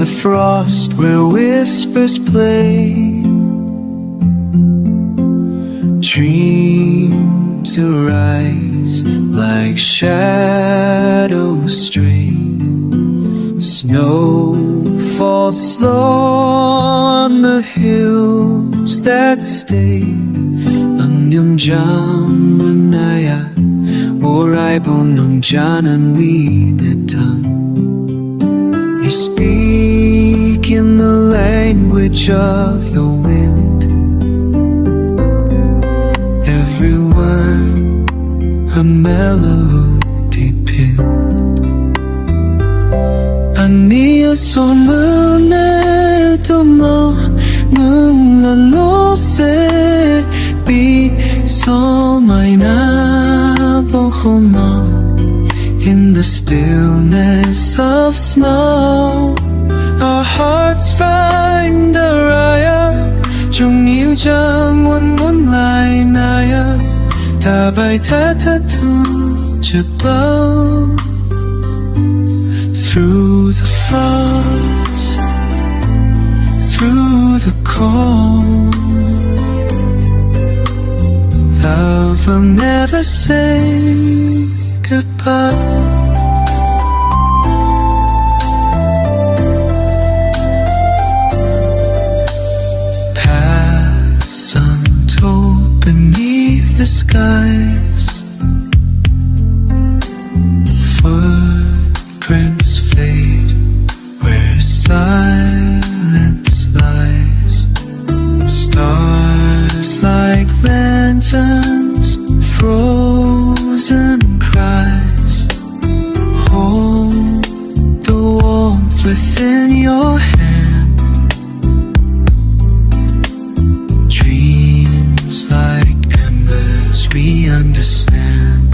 the frost where whispers play. Dreams arise like shadows stray. Snow falls slow on the hills that stay. 안명장은 나야 오라이본 놈자는 위대탄. You speak in the language of the wind. Every word a melody pin. 아니야 소문을 도모 눈lalose be so mine bohoma in the stillness of snow. Our hearts find a raya 종이우장 원문라이 나야 다바이타타투 blow through the frost, through the cold. Love will never say goodbye. Paths untold beneath the skies. Footprints fade where silence lies. Stars like lanterns, frozen cries. Hold the warmth within your hand. Dreams like embers we understand.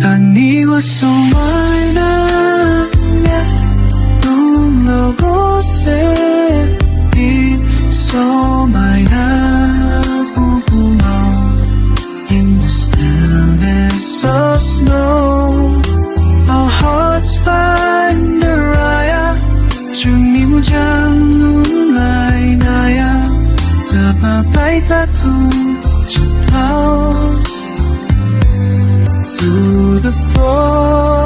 아니워서 말나 눈러고세 So my in the stillness of snow. Our hearts find the raya 중이무장 눈라이 나야 다바바이타투 through the frost.